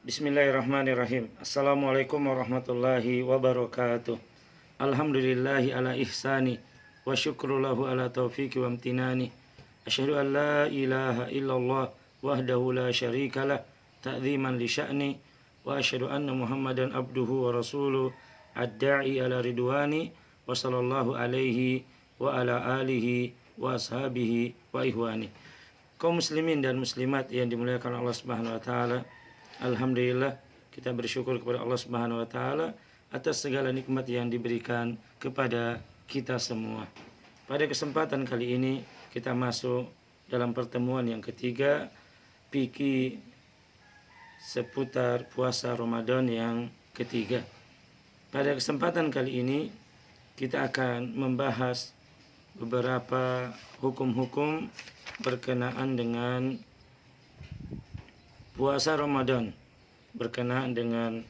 Bismillahirrahmanirrahim. Assalamualaikum warahmatullahi wabarakatuh. Alhamdulillahi ala ihsani wa syukru lahu ala taufiqi wa amtinani. Asyhadu an la ilaha illallah wahdahu la syarikalah ta'ziman li sya'ni wa asyhadu anna Muhammadan abduhu wa rasuluh ad-da'i ala ridwani wa sallallahu alaihi wa ala alihi wa ashabihi wa ihwani. Kaum muslimin dan muslimat yang dimuliakan Allah Subhanahu wa taala, alhamdulillah kita bersyukur kepada Allah Subhanahu wa taala atas segala nikmat yang diberikan kepada kita semua. Pada kesempatan kali ini kita masuk dalam pertemuan yang ketiga, fikih seputar puasa Ramadan yang ketiga. Pada kesempatan kali ini kita akan membahas beberapa hukum-hukum berkenaan dengan puasa Ramadan, berkenaan dengan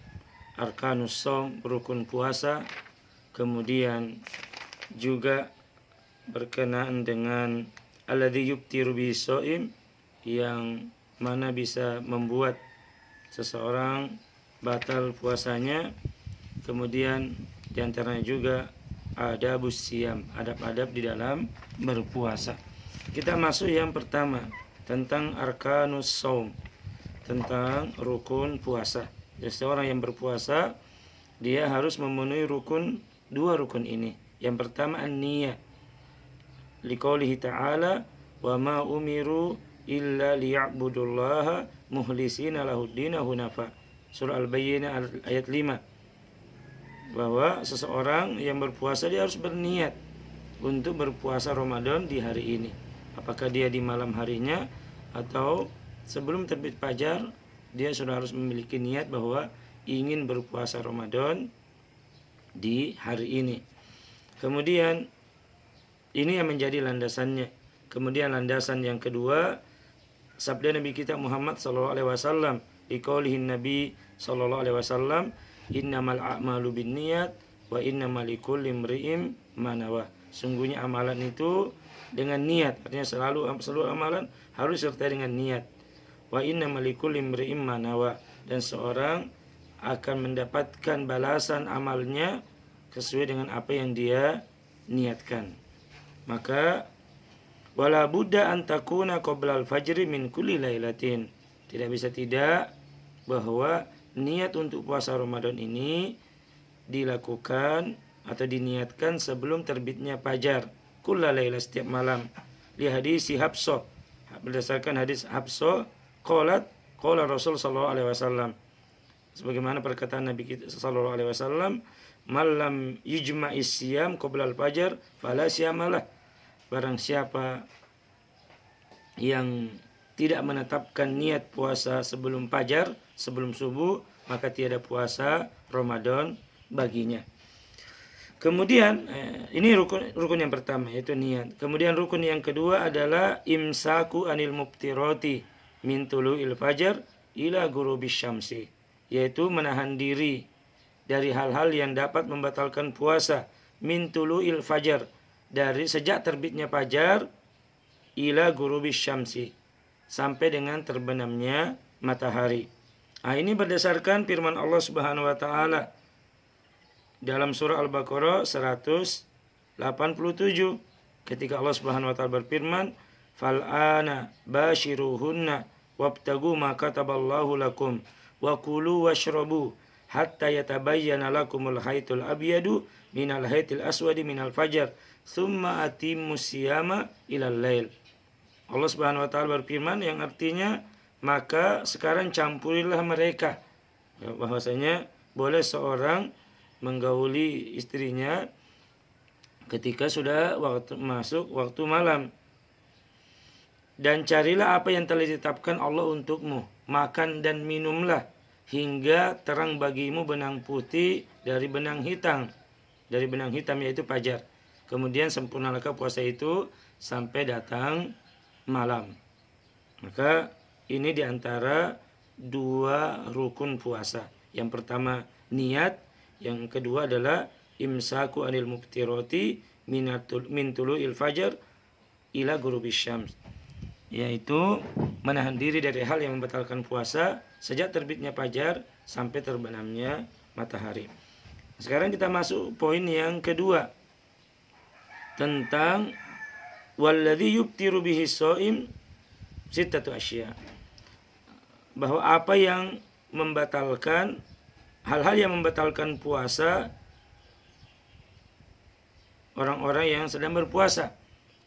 arkanus shaum, rukun puasa, kemudian juga berkenaan dengan alladzi yuftiru bihi shaim, yang mana bisa membuat seseorang batal puasanya. Kemudian diantaranya juga adabus siyam, adab-adab di dalam berpuasa. Kita masuk yang pertama tentang arkanus shaum, tentang rukun puasa. Jadi seorang yang berpuasa dia harus memenuhi dua rukun ini. Yang pertama an-niyah. Liqaulihi ta'ala wa ma umiru illa liya'budullaha muhlisina lahuddin hunafa. Surah Al-Bayyinah ayat 5. Bahwa seseorang yang berpuasa dia harus berniat untuk berpuasa Ramadan di hari ini. Apakah dia di malam harinya atau sebelum terbit fajar, dia sudah harus memiliki niat bahwa ingin berpuasa Ramadan di hari ini. Kemudian ini yang menjadi landasannya. Kemudian landasan yang kedua, sabda Nabi kita Muhammad SAW, liqaulihin Nabi SAW, innamal a'malu binniyat wa innamal likulli imri'in ma nawa. Sungguhnya amalan itu dengan niat, artinya seluruh amalan harus sertai dengan niat. Wa innamal likulli imri'in ma nawa, dan seorang akan mendapatkan balasan amalnya sesuai dengan apa yang dia niatkan. Maka wala budda an takuna qabla al-fajri min kulli lailatin. Tidak bisa tidak bahwa niat untuk puasa Ramadan ini dilakukan atau diniatkan sebelum terbitnya fajar, kulla laila, setiap malam. Li hadis Hafsah, berdasarkan hadis Hafsah, qala Rasul sallallahu alaihi wasallam, sebagaimana perkataan Nabi kita sallallahu alaihi wasallam, malam yujma'is siyam qabla al-fajr fala siyamalah. Barang siapa yang tidak menetapkan niat puasa sebelum fajar, sebelum subuh, maka tiada puasa Ramadan baginya. Kemudian ini rukun yang pertama, yaitu niat. Kemudian rukun yang kedua adalah imsaku anil muftirati min tulu'il fajar ila ghurubis syamsi, yaitu menahan diri dari hal-hal yang dapat membatalkan puasa, min tulu'il fajar, dari sejak terbitnya fajar, ila ghurubis syamsi, sampai dengan terbenamnya matahari. Ini berdasarkan firman Allah Subhanahu wa taala dalam surah Al-Baqarah 187, ketika Allah Subhanahu wa taala berfirman, fal ana bashiruhunna wabtagu ma kataballahu lakum wa kulu washrabu hatta yatabayyana lakumul khaytul abyadu minal khaytil aswadi minal fajar thumma atimmus siyama ilal lail. Allah Subhanahu wa taala berfirman yang artinya, maka sekarang campurilah mereka. Bahwasanya boleh seorang menggauli istrinya ketika sudah masuk waktu malam. Dan carilah apa yang telah ditetapkan Allah untukmu, makan dan minumlah hingga terang bagimu benang putih dari benang hitam, yaitu fajar. Kemudian sempurnalah puasa itu sampai datang malam. Maka ini diantara dua rukun puasa. Yang pertama niat, yang kedua adalah imsaku anil muftirati min tulu'il fajar ila ghurubis syams, yaitu menahan diri dari hal yang membatalkan puasa sejak terbitnya fajar sampai terbenamnya matahari. Sekarang kita masuk poin yang kedua tentang walladzi yubtiru bihi shaim sittatu asya. Bahwa apa yang membatalkan, hal-hal yang membatalkan puasa orang-orang yang sedang berpuasa,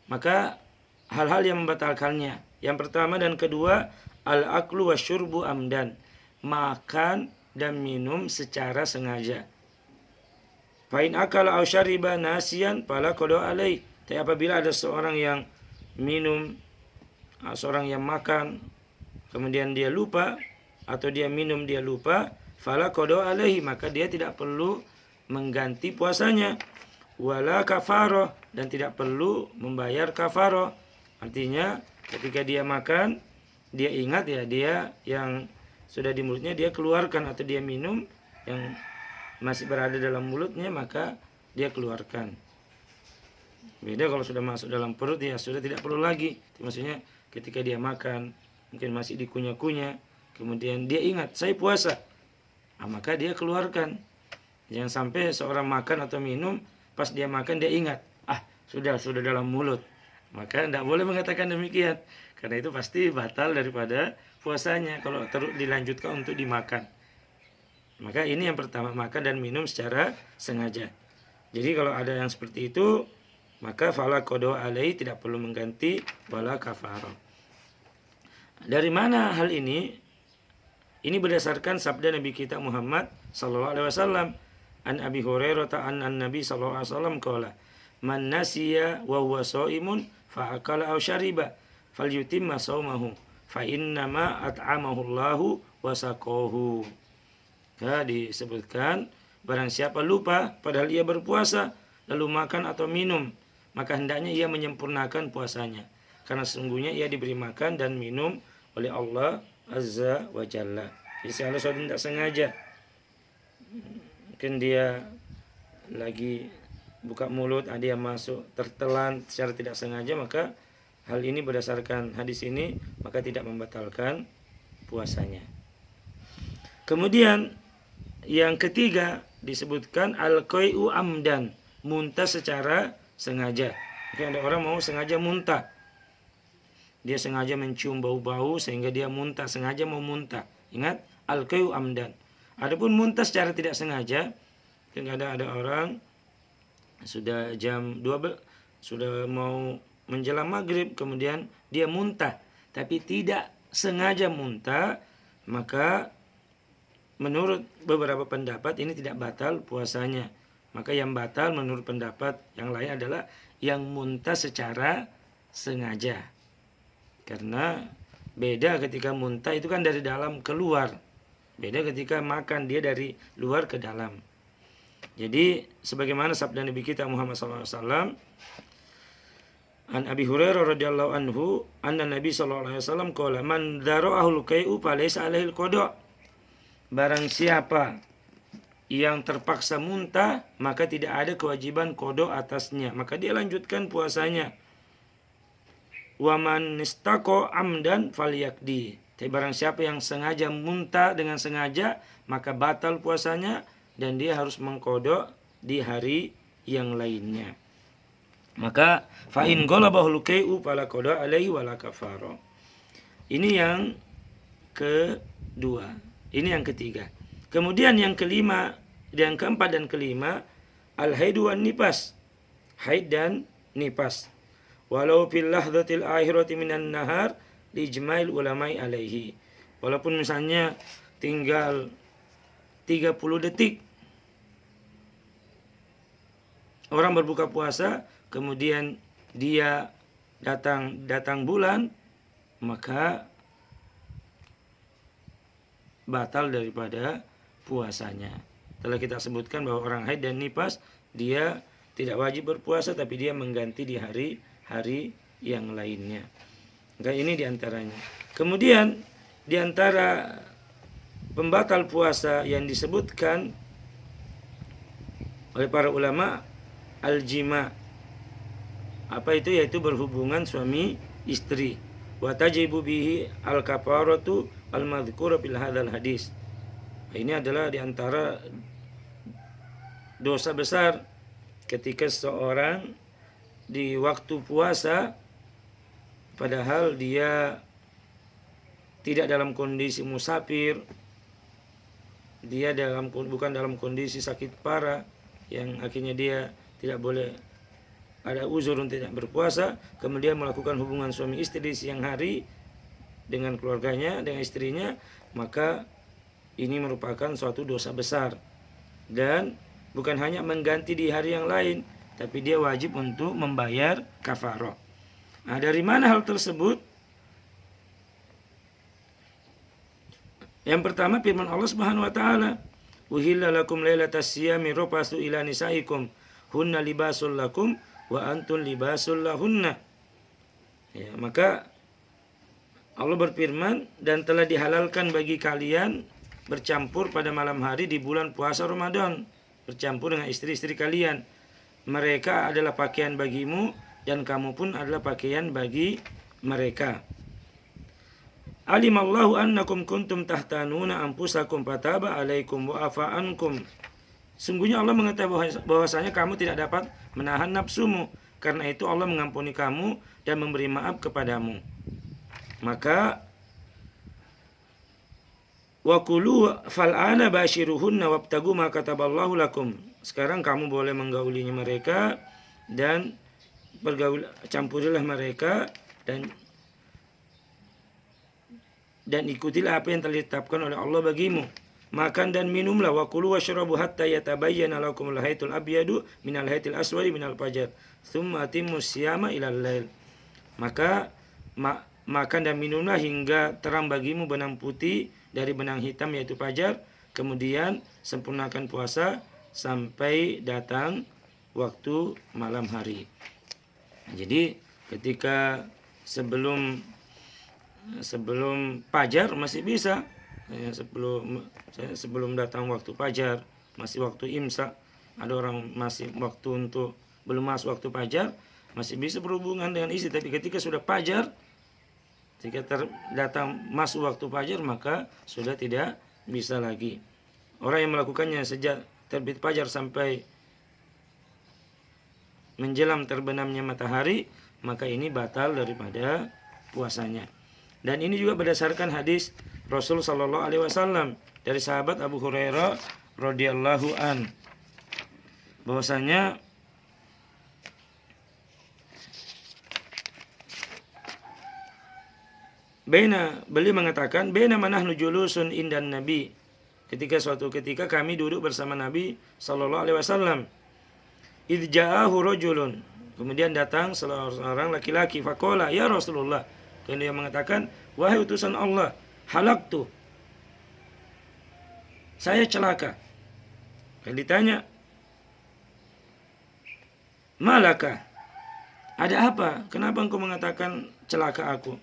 maka hal-hal yang membatalkannya. Yang pertama dan kedua, al-aklu wasyurbu amdan, makan dan minum secara sengaja. Fa in akala aw syariba nasiyan fala qada alai. Tapi apabila ada seorang yang minum, seorang yang makan kemudian dia lupa, atau dia minum dia lupa, fala qada alaihi, maka dia tidak perlu mengganti puasanya. Wala kafaroh, dan tidak perlu membayar kafaroh. Artinya ketika dia makan, dia ingat ya, dia yang sudah di mulutnya dia keluarkan, atau dia minum yang masih berada dalam mulutnya maka dia keluarkan. Beda kalau sudah masuk dalam perut, ya sudah tidak perlu lagi. Maksudnya ketika dia makan mungkin masih dikunyah-kunyah, kemudian dia ingat saya puasa, maka dia keluarkan. Jangan sampai seorang makan atau minum, pas dia makan dia ingat, sudah dalam mulut. Maka tidak boleh mengatakan demikian, karena itu pasti batal daripada puasanya kalau terus dilanjutkan untuk dimakan. Maka ini yang pertama, makan dan minum secara sengaja. Jadi kalau ada yang seperti itu, maka fala qada alaihi, tidak perlu mengganti, wala kafarah. Dari mana hal ini? Ini berdasarkan sabda Nabi kita Muhammad sallallahu alaihi wasallam. An Abi Hurairah an Nabi sallallahu alaihi wasallam qala, man nasiya wa huwa shaimun fa akala aw syariba falyutimma shaumahu fa innama at'amahu Allahu wa saqahu. Disebutkan barang siapa lupa padahal ia berpuasa lalu makan atau minum, maka hendaknya ia menyempurnakan puasanya, karena sesungguhnya ia diberi makan dan minum oleh Allah Azza wa Jalla. Jadi kalau sudah tidak sengaja, mungkin dia lagi buka mulut, dia masuk tertelan secara tidak sengaja, maka hal ini berdasarkan hadis ini maka tidak membatalkan puasanya. Kemudian yang ketiga disebutkan al-qai'u amdan, muntah secara sengaja. Mungkin ada orang mau sengaja muntah, dia sengaja mencium bau-bau sehingga dia muntah, sengaja mau muntah. Ingat, al-qai'u amdan. Adapun muntah secara tidak sengaja, kadang ada orang sudah jam 12, sudah mau menjelang maghrib, kemudian dia muntah, tapi tidak sengaja muntah, maka menurut beberapa pendapat ini tidak batal puasanya. Maka yang batal menurut pendapat yang lain adalah yang muntah secara sengaja. Karena beda ketika muntah itu kan dari dalam keluar, beda ketika makan dia dari luar ke dalam. Jadi sebagaimana sabda Nabi kita Muhammad SAW, an Abi Hurairah radhiyallahu anhu, anna Nabi sallallahu alaihi wasallam qala, man dara'ahul qai'u falaysa alaihil qada'. Barang siapa yang terpaksa muntah, maka tidak ada kewajiban qada atasnya, maka dia lanjutkan puasanya. Wa man istaqa amdan falyaqdi. Tapi barang siapa yang sengaja muntah dengan sengaja, maka batal puasanya dan dia harus mengqada di hari yang lainnya. Maka fa in ghalabahul qai'u fala qada alaihi wala kafara. Ini yang kedua. Ini yang ketiga. Kemudian yang kelima, yang keempat dan kelima, al-haidu wan nifas. Haid dan nifas. Walau fil lahdhatil akhirati minan nahar li ijma'il ulama'i alaihi. Walaupun misalnya tinggal 30 detik orang berbuka puasa, kemudian dia datang bulan, maka batal daripada puasanya. Telah kita sebutkan bahwa orang haid dan nifas dia tidak wajib berpuasa, tapi dia mengganti di hari-hari yang lainnya. Maka ini diantaranya. Kemudian diantara pembatal puasa yang disebutkan oleh para ulama, al-jima. Apa itu? Yaitu berhubungan suami istri. wa tajibu bihi al-kafaratu al-madhkura fil hadzal hadis. Ini adalah di antara dosa besar ketika seorang di waktu puasa padahal dia tidak dalam kondisi musafir, dia bukan dalam kondisi sakit parah yang akhirnya dia tidak boleh ada uzur untuk tidak berpuasa, kemudian melakukan hubungan suami istri di siang hari dengan keluarganya, dengan istrinya, maka ini merupakan suatu dosa besar. Dan bukan hanya mengganti di hari yang lain, tapi dia wajib untuk membayar kafarah. Nah, dari mana hal tersebut? Yang pertama firman Allah Subhanahu wa taala, "Uhilla lakum lailatas siyami rafasu ila nisaikum hunna libasul lakum wa antum libasul lahunna." Ya, maka Allah berfirman, dan telah dihalalkan bagi kalian bercampur pada malam hari di bulan puasa Ramadan, bercampur dengan istri-istri kalian. Mereka adalah pakaian bagimu dan kamu pun adalah pakaian bagi mereka. Alimallahu annakum kuntum tahtanuna anfusakum fataba alaikum wa afa ankum. Sungguhnya Allah mengetahui bahwasanya kamu tidak dapat menahan nafsumu, karena itu Allah mengampuni kamu dan memberi maaf kepadamu. Maka wa kulu fal'ana bashiruhunna wabtagu ma kataballahu lakum. Sekarang kamu boleh menggaulinya mereka dan campurilah mereka dan ikutilah apa yang telah ditetapkan oleh Allah bagimu. Makan dan minumlah, wa kulu washrabu hatta yatabayyana lakum al-khaytul abyadu minal khaytil aswadi minal fajr tsumma atimmus siyama ilal lail. Maka makan dan minumlah hingga terang bagimu benang putih dari benang hitam yaitu fajar, kemudian sempurnakan puasa sampai datang waktu malam hari. Jadi ketika sebelum fajar masih bisa, sebelum datang waktu fajar masih waktu imsak, ada orang masih waktu untuk belum masuk waktu fajar masih bisa berhubungan dengan istri, tapi ketika sudah fajar, ketika datang masuk waktu fajar, maka sudah tidak bisa lagi. Orang yang melakukannya sejak terbit fajar sampai menjelang terbenamnya matahari, maka ini batal daripada puasanya. Dan ini juga berdasarkan hadis Rasul sallallahu alaihi wasallam dari sahabat Abu Hurairah radhiyallahu an, bahwasanya beliau mengatakan, "Baina manahnu julusun indan Nabi." Suatu ketika kami duduk bersama Nabi sallallahu alaihi wasallam. Idh ja'ahu rajulun. Kemudian datang seorang laki-laki, faqala, "Ya Rasulullah." Kemudian dia mengatakan, "Wahai utusan Allah, halaktu." Saya celaka. Kemudian ditanya, "Malaka? Ada apa? Kenapa engkau mengatakan celaka aku?"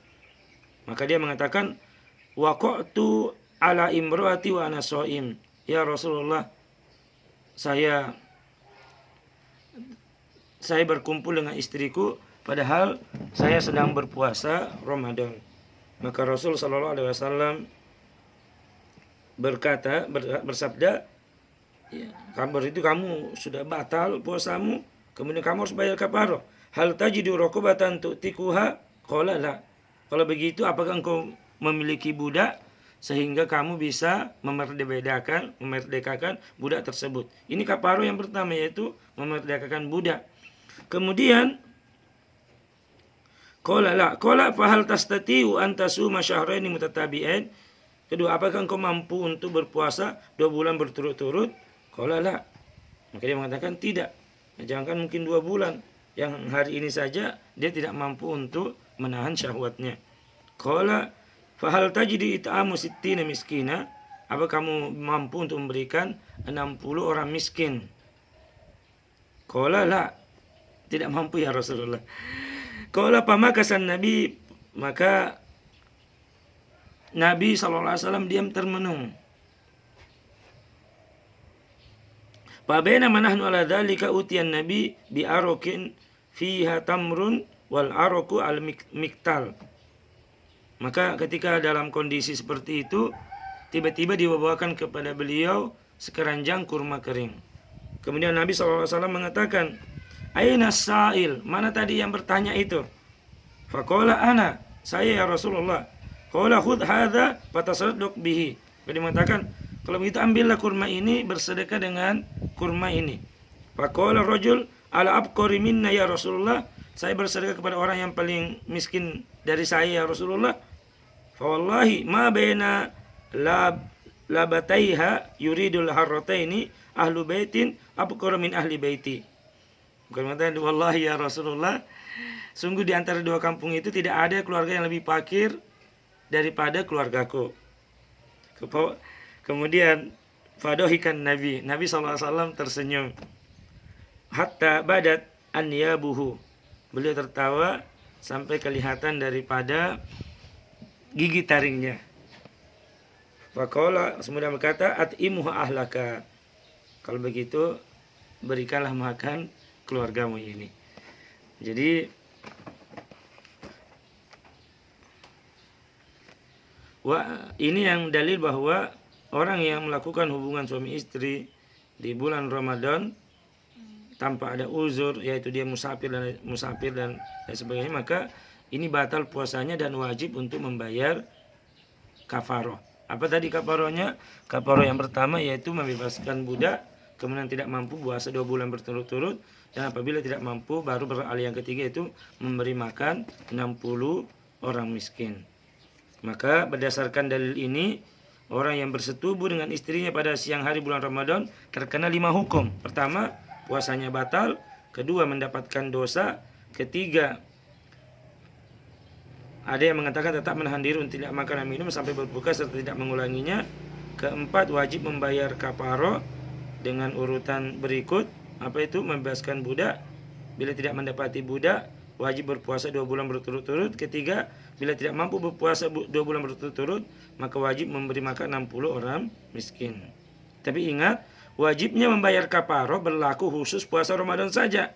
Maka dia mengatakan, "Waqa'tu ala imro'ati wa ana shaim." Ya Rasulullah, saya berkumpul dengan istriku padahal saya sedang berpuasa Ramadan. Maka Rasul sallallahu alaihi wasallam bersabda, ya, kabar itu kamu sudah batal puasamu, kemudian kamu harus bayar kafarah. Hal tajidu raqabatan tu'tikuha? Qala la. Kalau begitu, apakah engkau memiliki budak sehingga kamu bisa memerdekakan budak tersebut? Ini kafarah yang pertama, yaitu memerdekakan budak. Kemudian qala fahal tastati'u an tasuma syahraini mutatabi'ain? Kedua, apakah engkau mampu untuk berpuasa 2 bulan berturut-turut? Qala la. Maka dia mengatakan tidak. Jangankan mungkin 2 bulan, yang hari ini saja dia tidak mampu untuk menahan syahwatnya. Qala fahal tajidu it'amu sittina miskina? Apa kamu mampu untuk memberikan 60 orang miskin? Qala la. Tidak mampu ya Rasulullah. Qala pamakasan Nabi, maka Nabi SAW diam termenung. Fabaina manahnu ala dzalika utiyan Nabi bi arokin fiha tamrun wal aroku al miktal. Maka ketika dalam kondisi seperti itu, tiba-tiba dibawakan kepada beliau sekeranjang kurma kering. Kemudian Nabi SAW mengatakan, "Aina sa'il?" Mana tadi yang bertanya itu? Faqala ana, saya ya Rasulullah. Qala khudh hadza fatasaddaq bihi. Dia mengatakan, kalau begitu ambillah kurma ini, bersedekah dengan kurma ini. Faqala rajul ala abqari minna ya Rasulullah. Saya bersedekah kepada orang yang paling miskin dari saya ya Rasulullah. Fa wallahi ma baina labataiha yuridul harrataini ahlu baitin abqara min ahli baiti. Bukan mengatakan wallahi ya Rasulullah, sungguh di antara dua kampung itu tidak ada keluarga yang lebih fakir daripada keluargaku. Kemudian fadohikan Nabi SAW tersenyum. Hatta badat anyabuhu. Beliau tertawa sampai kelihatan daripada gigi taringnya. Faqala, kemudian berkata, at'imuha ahlaka. Kalau begitu berikanlah makan keluargamu ini. Jadi ini yang dalil bahwa orang yang melakukan hubungan suami istri di bulan Ramadan tanpa ada uzur, yaitu dia musafir dan sebagainya, maka ini batal puasanya dan wajib untuk membayar kafaroh. Apa tadi kafarohnya? Kafaroh yang pertama yaitu membebaskan budak, kemudian tidak mampu puasa 2 bulan berturut-turut, dan apabila tidak mampu baru beralih yang ketiga yaitu memberi makan 60 orang miskin. Maka berdasarkan dalil ini, orang yang bersetubuh dengan istrinya pada siang hari bulan Ramadan terkena 5 hukum. Pertama, puasanya batal. Kedua, mendapatkan dosa. Ketiga, ada yang mengatakan tetap menahan diri untuk tidak makan dan minum sampai berbuka serta tidak mengulanginya. Keempat, wajib membayar kafaroh dengan urutan berikut. Apa itu? Membebaskan budak. Bila tidak mendapati budak, wajib berpuasa 2 bulan berturut-turut. Ketiga, bila tidak mampu berpuasa 2 bulan berturut-turut, maka wajib memberi makan 60 orang miskin. Tapi ingat, wajibnya membayar kafaroh berlaku khusus puasa Ramadan saja.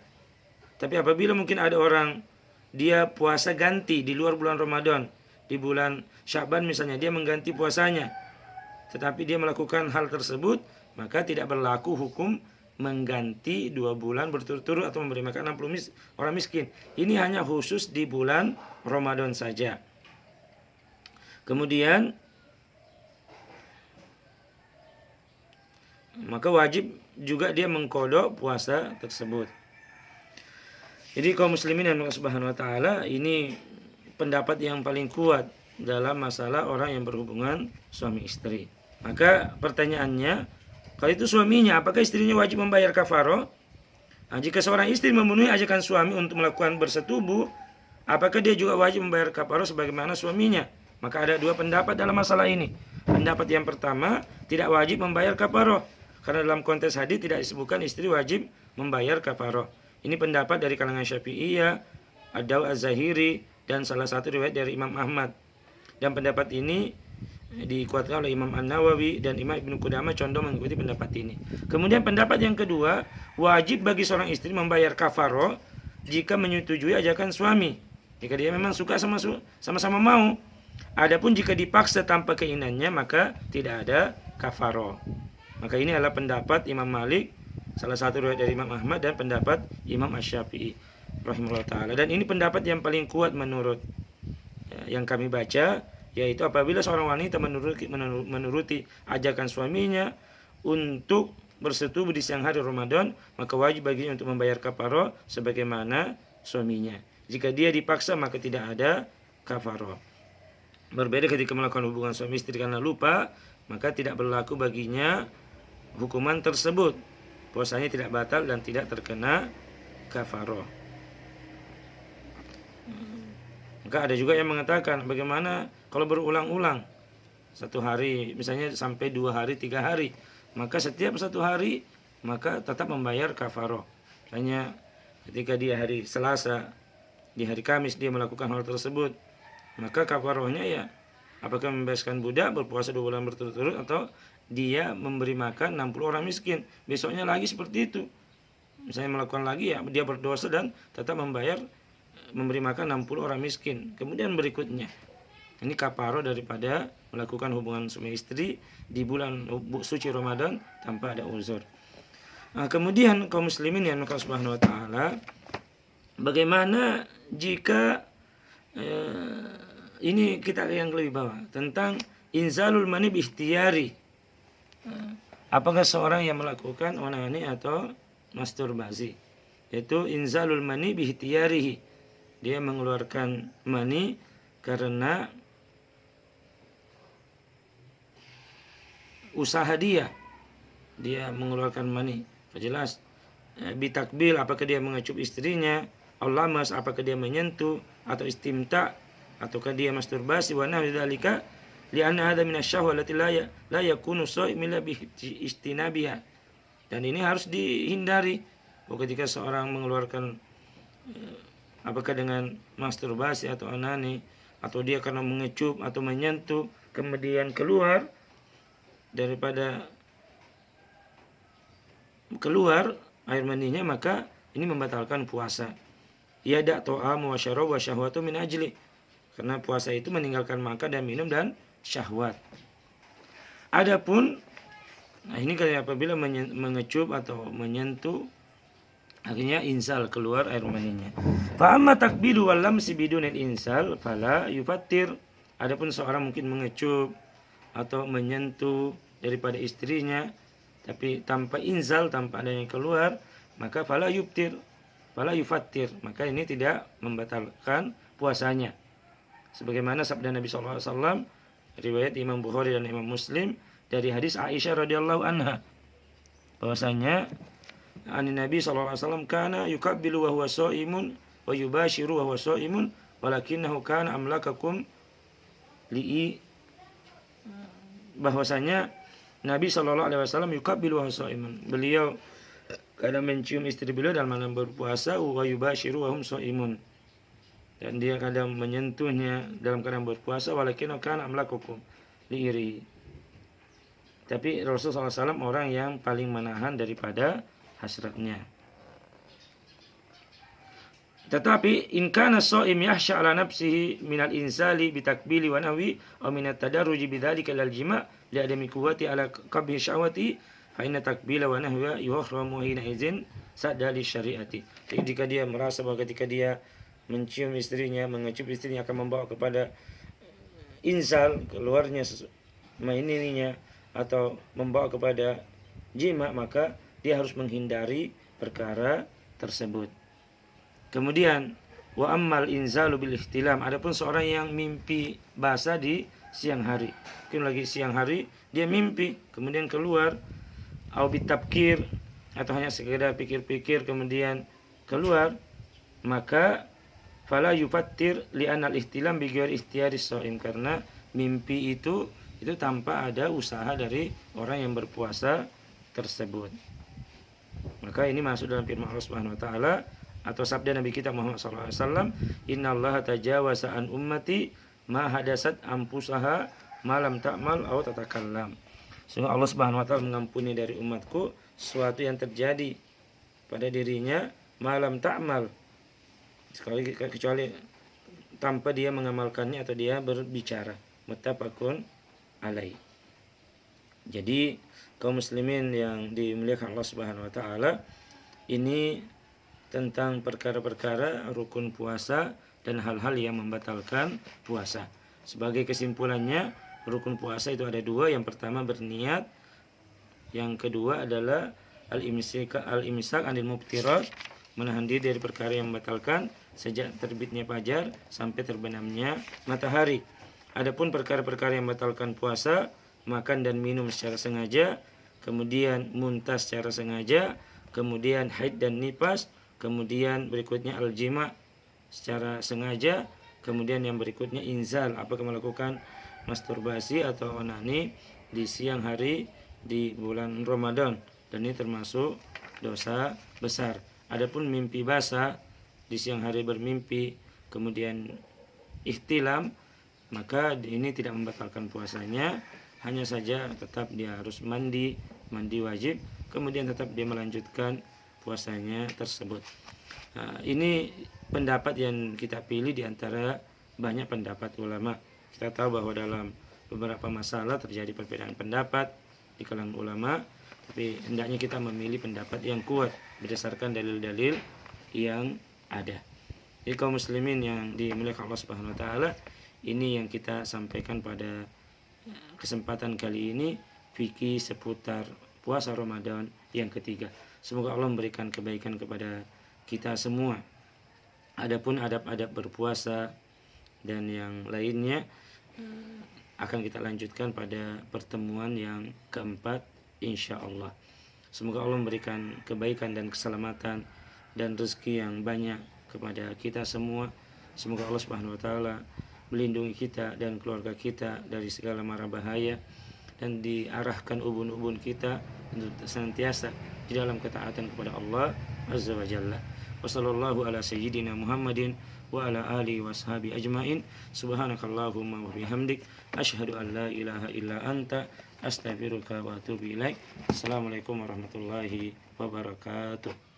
Tapi apabila mungkin ada orang dia puasa ganti di luar bulan Ramadan, di bulan Sya'ban misalnya, dia mengganti puasanya, tetapi dia melakukan hal tersebut, maka tidak berlaku hukum mengganti 2 bulan berturut-turut atau memberi makan 60 orang miskin. Ini hanya khusus di bulan Ramadan saja. Kemudian maka wajib juga dia mengkodok puasa tersebut. Jadi kaum muslimin yang Allah Subhanahu wa taala, ini pendapat yang paling kuat dalam masalah orang yang berhubungan suami istri. Maka pertanyaannya, kalau itu suaminya, apakah istrinya wajib membayar kafaroh? Nah, jika seorang istri memenuhi ajakan suami untuk melakukan bersetubuh, apakah dia juga wajib membayar kafaroh sebagaimana suaminya? Maka ada 2 pendapat dalam masalah ini. Pendapat yang pertama, tidak wajib membayar kafaroh, karena dalam konteks hadis tidak disebutkan istri wajib membayar kafaroh. Ini pendapat dari kalangan Syafi'iyah, Ad-Daw Az-Zahiri, dan salah satu riwayat dari Imam Ahmad. Dan pendapat ini dikuatkan oleh Imam An-Nawawi dan Imam Ibnu Qudamah condong mengikuti pendapat ini. Kemudian pendapat yang kedua, wajib bagi seorang istri membayar kafaroh jika menyetujui ajakan suami. Jika dia memang suka sama-sama mau. Adapun jika dipaksa tanpa keinginannya, maka tidak ada kafaroh. Maka ini adalah pendapat Imam Malik, salah satu riwayat dari Imam Ahmad, dan pendapat Imam Asy-Syafi'i rahimahullah taala. Dan ini pendapat yang paling kuat menurut yang kami baca, yaitu apabila seorang wanita menuruti ajakan suaminya untuk bersetubuh di siang hari Ramadan, maka wajib baginya untuk membayar kafaroh sebagaimana suaminya. Jika dia dipaksa, maka tidak ada kafaroh. Berbeda ketika melakukan hubungan suami istri karena lupa, maka tidak berlaku baginya hukuman tersebut. Puasanya tidak batal dan tidak terkena kafaroh. Maka ada juga yang mengatakan, bagaimana kalau berulang-ulang 1 hari, misalnya sampai 2 hari, 3 hari, maka setiap 1 hari maka tetap membayar kafaroh. Misalnya ketika dia hari Selasa, di hari Kamis dia melakukan hal tersebut, maka kafarohnya ya apakah membebaskan budak, berpuasa 2 bulan berturut-turut, atau dia memberi makan 60 orang miskin. Besoknya lagi seperti itu. Misalnya melakukan lagi, ya dia berdosa dan tetap memberi makan 60 orang miskin. Kemudian berikutnya, Ini kaparo daripada melakukan hubungan suami istri di bulan suci Ramadan tanpa ada uzur. Nah, kemudian kaum muslimin yang Allah Subhanahu wa taala, bagaimana jika ini kita yang lebih bawah tentang inzalul mani bi ikhtiyari. Apakah seorang yang melakukan onani atau masturbasi? Yaitu inzalul mani bi ikhtiyarihi. Dia mengeluarkan mani karena usaha dia mengeluarkan mani. Jelas bitakbil, apakah dia mengecup istrinya, allamas, apakah dia menyentuh, atau istimta, ataukah dia masturbasi, wa nahwi dzalika li'anna hadza min asy-syahwa allati la yakunu sha'im illa bi istinabiha. Dan ini harus dihindari ketika seorang mengeluarkan apakah dengan masturbasi atau onani, atau dia karena mengecup atau menyentuh kemudian keluar air maninya, maka ini membatalkan puasa. Yada ta'am wa syarab wa syahwatu min ajli. Karena puasa itu meninggalkan makan dan minum dan syahwat. Adapun ini kalau apabila mengecup atau menyentuh, akhirnya insal, keluar air maninya. Fa amma takbidu wal lamsi bidunil insal fala yufattir. Adapun seorang mungkin mengecup atau menyentuh daripada istrinya tapi tanpa inzal, tanpa adanya keluar, maka fala yufattir, maka ini tidak membatalkan puasanya. Sebagaimana sabda Nabi SAW, riwayat Imam Bukhari dan Imam Muslim dari hadis Aisyah radhiyallahu anha, bahwasanya Nabi SAW kana yukabbilu wa huwa shaimun wa yubashiru wa huwa shaimun walakinnahu kana amlakakum li'i, bahwasanya Nabi SAW yukabbilu wa huwa shaimun, beliau kadang mencium istri beliau dalam keadaan berpuasa, wa yubashiru wa hum shaimun, dan dia kadang menyentuhnya dalam keadaan berpuasa, walakinnahu kana amlakakum li'iri. Tapi Rasulullah SAW orang yang paling menahan daripada hasratnya. Tetapi in kana shaim yahsha ala nafsihi minal insali bitakbili wa nahwi aw minat tadarruji bidzalika lal jima' li adami quwwati ala qabhi syahwati fa inna takbila wa nahwa yuhramu hina idzin sadali syariati. Jadi jika dia merasa bahwa ketika dia mencium istrinya, mengecup istrinya akan membawa kepada insal, keluarnya mainininya, atau membawa kepada jima, maka dia harus menghindari perkara tersebut. Kemudian wa ammal inzalu bil ihtilam, adapun seorang yang mimpi basah di siang hari, mungkin lagi siang hari dia mimpi kemudian keluar, au bitabkir, atau hanya sekedar pikir-pikir kemudian keluar, maka fala yufattir li anal ihtilam bi ghairi ikhtiyari shaim, karena mimpi itu tanpa ada usaha dari orang yang berpuasa tersebut. Maka ini masuk dalam firman Allah Subhanahu wa taala atau sabda Nabi kita Muhammad sallallahu alaihi wasallam, innallaha tajawaza an ummati ma hadasat anfusaha ma lam ta'mal aw tatakallam. Sungguh Allah Subhanahu wa taala mengampuni dari umatku sesuatu yang terjadi pada dirinya malam ta'mal, kecuali tanpa dia mengamalkannya atau dia berbicara. Muttafaqun alaih. Jadi kaum muslimin yang dimuliakan Allah Subhanahu wa taala, ini tentang perkara-perkara rukun puasa dan hal-hal yang membatalkan puasa. Sebagai kesimpulannya, rukun puasa itu ada dua. Yang pertama berniat, yang kedua adalah al-imsak anil mubtirat, menahan diri dari perkara yang membatalkan sejak terbitnya fajar sampai terbenamnya matahari. Adapun perkara-perkara yang membatalkan puasa, makan dan minum secara sengaja, kemudian muntah secara sengaja, kemudian haid dan nifas, kemudian berikutnya al-jima secara sengaja, kemudian yang berikutnya inzal, apakah melakukan masturbasi atau onani di siang hari di bulan Ramadan, dan ini termasuk dosa besar. Adapun mimpi basah, di siang hari bermimpi kemudian ihtilam, maka ini tidak membatalkan puasanya, hanya saja tetap dia harus mandi wajib, kemudian tetap dia melanjutkan puasanya tersebut. Nah, ini pendapat yang kita pilih di antara banyak pendapat ulama. Kita tahu bahwa dalam beberapa masalah terjadi perbedaan pendapat di kalangan ulama, tapi hendaknya kita memilih pendapat yang kuat berdasarkan dalil-dalil yang ada. Jadi kaum muslimin yang dimuliakan Allah Subhanahu wa taala, ini yang kita sampaikan pada kesempatan kali ini, fikih seputar puasa Ramadan yang ketiga. Semoga Allah memberikan kebaikan kepada kita semua. Adapun adab-adab berpuasa dan yang lainnya akan kita lanjutkan pada pertemuan yang keempat insyaallah. Semoga Allah memberikan kebaikan dan keselamatan dan rezeki yang banyak kepada kita semua. Semoga Allah Subhanahu wa taala melindungi kita dan keluarga kita dari segala mara bahaya, dan diarahkan ubun-ubun kita untuk senantiasa di dalam ketaatan kepada Allah Azza wa Jalla. Wassallallahu ala sayyidina Muhammadin wa ala alihi washabi ajmain. Subhanakallahumma wa bihamdik asyhadu an la ilaha illa anta astaghfiruka wa atubu ilaik. Assalamualaikum warahmatullahi wabarakatuh.